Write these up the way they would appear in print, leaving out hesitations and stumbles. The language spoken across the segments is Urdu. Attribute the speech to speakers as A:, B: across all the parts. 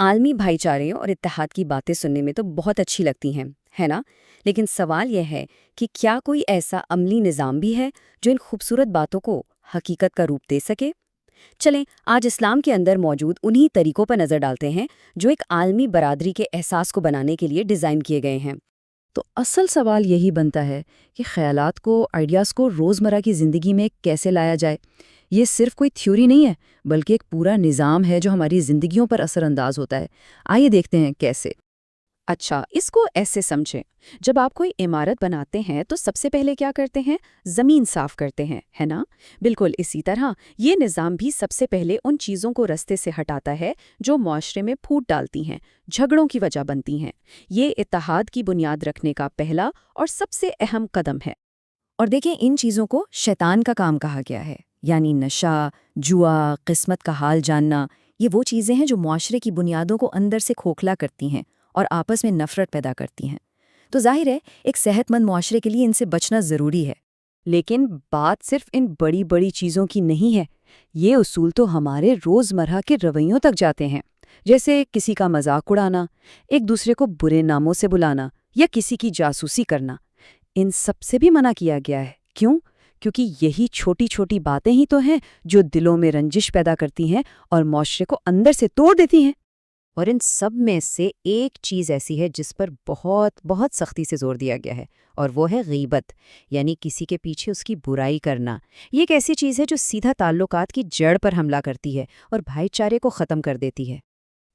A: عالمی بھائی چارے اور اتحاد کی باتیں سننے میں تو بہت اچھی لگتی ہیں، ہے نا؟ لیکن سوال یہ ہے کہ کیا کوئی ایسا عملی نظام بھی ہے جو ان خوبصورت باتوں کو حقیقت کا روپ دے سکے؟ چلیں آج اسلام کے اندر موجود انہی طریقوں پر نظر ڈالتے ہیں جو ایک عالمی برادری کے احساس کو بنانے کے لیے ڈیزائن کیے گئے ہیں۔
B: تو اصل سوال یہی بنتا ہے کہ خیالات کو، آئیڈیاز کو روزمرہ کی زندگی میں کیسے لایا جائے۔ یہ صرف کوئی تھیوری نہیں ہے، بلکہ ایک پورا نظام ہے جو ہماری زندگیوں پر اثر انداز ہوتا ہے۔ آئیے دیکھتے ہیں کیسے۔
C: اچھا، اس کو ایسے سمجھیں۔ جب آپ کوئی عمارت بناتے ہیں تو سب سے پہلے کیا کرتے ہیں؟ زمین صاف کرتے ہیں، ہے نا؟ بالکل اسی طرح یہ نظام بھی سب سے پہلے ان چیزوں کو رستے سے ہٹاتا ہے جو معاشرے میں پھوٹ ڈالتی ہیں، جھگڑوں کی وجہ بنتی ہیں۔ یہ اتحاد کی بنیاد رکھنے کا پہلا اور سب سے اہم قدم ہے۔
B: اور دیکھیں، ان چیزوں کو شیطان کا کام کہا گیا ہے، یعنی نشہ، جوا، قسمت کا حال جاننا۔ یہ وہ چیزیں ہیں جو معاشرے کی بنیادوں کو اندر سے کھوکھلا کرتی ہیں اور آپس میں نفرت پیدا کرتی ہیں۔ تو ظاہر ہے ایک صحت مند معاشرے کے لیے ان سے بچنا ضروری ہے۔
C: لیکن بات صرف ان بڑی بڑی چیزوں کی نہیں ہے، یہ اصول تو ہمارے روزمرہ کے رویوں تک جاتے ہیں، جیسے کسی کا مذاق اڑانا، ایک دوسرے کو برے ناموں سے بلانا یا کسی کی جاسوسی کرنا۔ ان سب سے بھی منع کیا گیا ہے۔ کیوں؟ کیونکہ یہی چھوٹی چھوٹی باتیں ہی تو ہیں جو دلوں میں رنجش پیدا کرتی ہیں اور معاشرے کو اندر سے توڑ دیتی ہیں۔
D: اور ان سب میں سے ایک چیز ایسی ہے جس پر بہت سختی سے زور دیا گیا ہے، اور وہ ہے غیبت، یعنی کسی کے پیچھے اس کی برائی کرنا۔ یہ ایک ایسی چیز ہے جو سیدھا تعلقات کی جڑ پر حملہ کرتی ہے اور بھائی چارے کو ختم کر دیتی ہے۔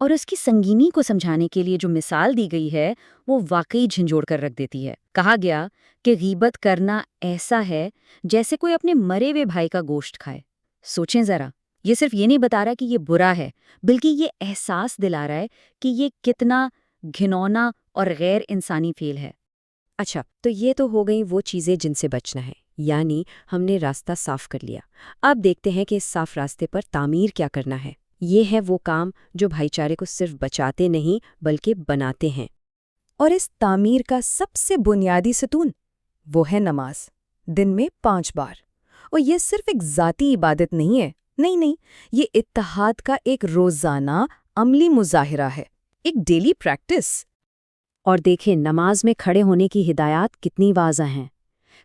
A: اور اس کی سنگینی کو سمجھانے کے لیے جو مثال دی گئی ہے وہ واقعی جھنجھوڑ کر رکھ دیتی ہے۔ کہا گیا کہ غیبت کرنا ایسا ہے جیسے کوئی اپنے مرے ہوئے بھائی کا گوشت کھائے۔ سوچیں ذرا، یہ صرف یہ نہیں بتا رہا کہ یہ برا ہے، بلکہ یہ احساس دلا رہا ہے کہ یہ کتنا گھنونا اور غیر انسانی فعل ہے۔
D: اچھا، تو یہ تو ہو گئی وہ چیزیں جن سے بچنا ہے، یعنی ہم نے راستہ صاف کر لیا۔ اب دیکھتے ہیں کہ اس صاف راستے پر تعمیر کیا کرنا ہے۔ یہ ہے وہ کام جو بھائی چارے کو صرف بچاتے نہیں بلکہ بناتے ہیں۔
B: اور اس تعمیر کا سب سے بنیادی ستون وہ ہے نماز، دن میں 5 بار۔ اور یہ صرف ایک ذاتی عبادت نہیں ہے، نہیں، یہ اتحاد کا ایک روزانہ عملی مظاہرہ ہے، ایک ڈیلی پریکٹس۔
D: اور دیکھیں نماز میں کھڑے ہونے کی ہدایات کتنی واضح ہیں۔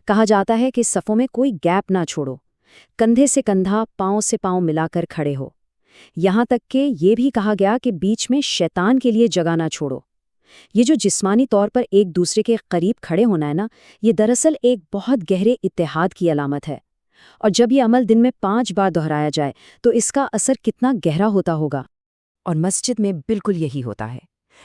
D: کہا جاتا ہے کہ صفوں میں کوئی گیپ نہ چھوڑو، کندھے سے کندھا، پاؤں سے پاؤں ملا کر کھڑے ہو۔ یہاں تک کہ یہ بھی کہا گیا کہ بیچ میں شیطان کے لیے جگہ نہ چھوڑو۔ یہ جو جسمانی طور پر ایک دوسرے کے قریب کھڑے ہونا ہے نا، یہ دراصل ایک بہت گہرے اتحاد کی علامت ہے۔ اور جب یہ عمل دن میں 5 بار دہرایا جائے تو اس کا اثر کتنا گہرا ہوتا ہوگا۔
B: اور مسجد میں بالکل یہی ہوتا ہے۔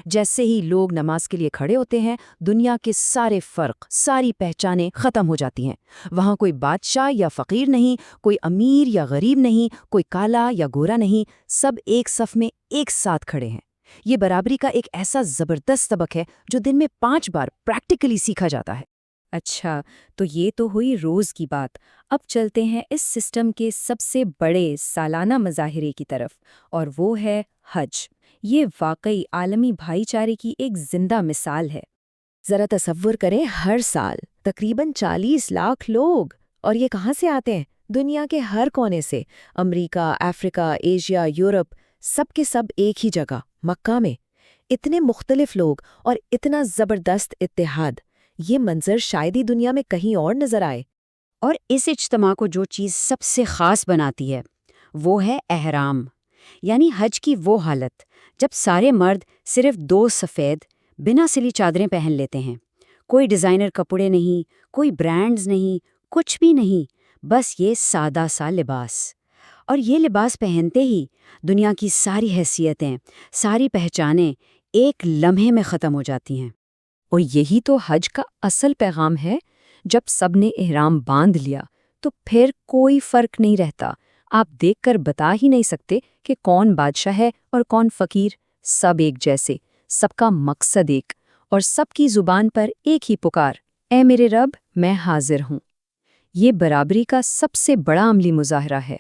B: جیسے ہی لوگ نماز کے لیے کھڑے ہوتے ہیں، دنیا کے سارے فرق، ساری پہچانیں ختم ہو جاتی ہیں۔ وہاں کوئی بادشاہ یا فقیر نہیں، کوئی امیر یا غریب نہیں، کوئی کالا یا گورا نہیں، سب ایک صف میں ایک ساتھ کھڑے ہیں۔ یہ برابری کا ایک ایسا زبردست سبق ہے جو دن میں 5 بار پریکٹیکلی سیکھا جاتا ہے۔
A: اچھا، تو یہ تو ہوئی روز کی بات۔ اب چلتے ہیں اس سسٹم کے سب سے بڑے سالانہ مظاہرے کی طرف، اور وہ ہے حج۔ یہ واقعی عالمی بھائی چارے کی ایک زندہ مثال ہے۔
D: ذرا تصور کریں، ہر سال تقریباً 40 لاکھ لوگ، اور یہ کہاں سے آتے ہیں؟ دنیا کے ہر کونے سے، امریکہ، افریقہ، ایشیا، یورپ، سب کے سب ایک ہی جگہ، مکہ میں۔ اتنے مختلف لوگ اور اتنا زبردست اتحاد، یہ منظر شاید ہی دنیا میں کہیں اور نظر آئے۔
C: اور اس اجتماع کو جو چیز سب سے خاص بناتی ہے وہ ہے احرام، یعنی حج کی وہ حالت جب سارے مرد صرف 2 سفید بنا سلی چادریں پہن لیتے ہیں۔ کوئی ڈیزائنر کپڑے نہیں، کوئی برانڈز نہیں، کچھ بھی نہیں، بس یہ سادہ سا لباس۔ اور یہ لباس پہنتے ہی دنیا کی ساری حیثیتیں، ساری پہچانیں ایک لمحے میں ختم ہو جاتی ہیں۔
B: اور یہی تو حج کا اصل پیغام ہے۔ جب سب نے احرام باندھ لیا تو پھر کوئی فرق نہیں رہتا۔ آپ دیکھ کر بتا ہی نہیں سکتے کہ کون بادشاہ ہے اور کون فقیر۔ سب ایک جیسے، سب کا مقصد ایک، اور سب کی زبان پر ایک ہی پکار، اے میرے رب، میں حاضر ہوں۔ یہ برابری کا سب سے بڑا عملی مظاہرہ ہے۔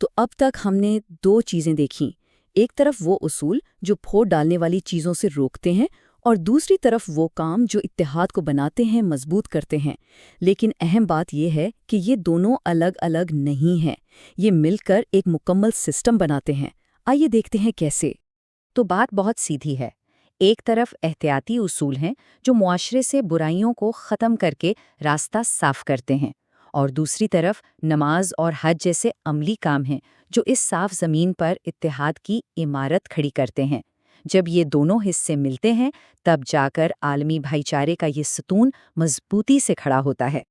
A: تو اب تک ہم نے 2 چیزیں دیکھیں، ایک طرف وہ اصول جو پھوٹ ڈالنے والی چیزوں سے روکتے ہیں، اور دوسری طرف وہ کام جو اتحاد کو بناتے ہیں، مضبوط کرتے ہیں۔ لیکن اہم بات یہ ہے کہ یہ دونوں الگ الگ نہیں ہیں، یہ مل کر ایک مکمل سسٹم بناتے ہیں۔ آئیے دیکھتے ہیں کیسے۔
B: تو بات بہت سیدھی ہے۔ ایک طرف احتیاطی اصول ہیں جو معاشرے سے برائیوں کو ختم کر کے راستہ صاف کرتے ہیں، اور دوسری طرف نماز اور حج جیسے عملی کام ہیں جو اس صاف زمین پر اتحاد کی عمارت کھڑی کرتے ہیں۔ جب یہ دونوں حصے ملتے ہیں تب جا کر عالمی بھائی چارے کا یہ ستون مضبوطی سے کھڑا ہوتا ہے۔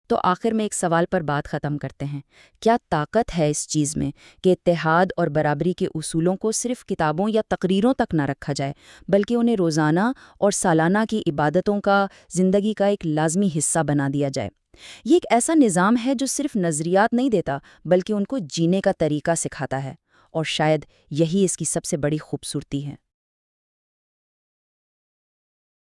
C: تو آخر میں ایک سوال پر بات ختم کرتے ہیں، کیا طاقت ہے اس چیز میں کہ اتحاد اور برابری کے اصولوں کو صرف کتابوں یا تقریروں تک نہ رکھا جائے، بلکہ انہیں روزانہ اور سالانہ کی عبادتوں کا زندگی کا ایک لازمی حصہ بنا دیا جائے؟ یہ ایک ایسا نظام ہے جو صرف نظریات نہیں دیتا بلکہ ان کو جینے کا طریقہ سکھاتا ہے، اور شاید یہی اس کی سب سے بڑی خوبصورتی ہے۔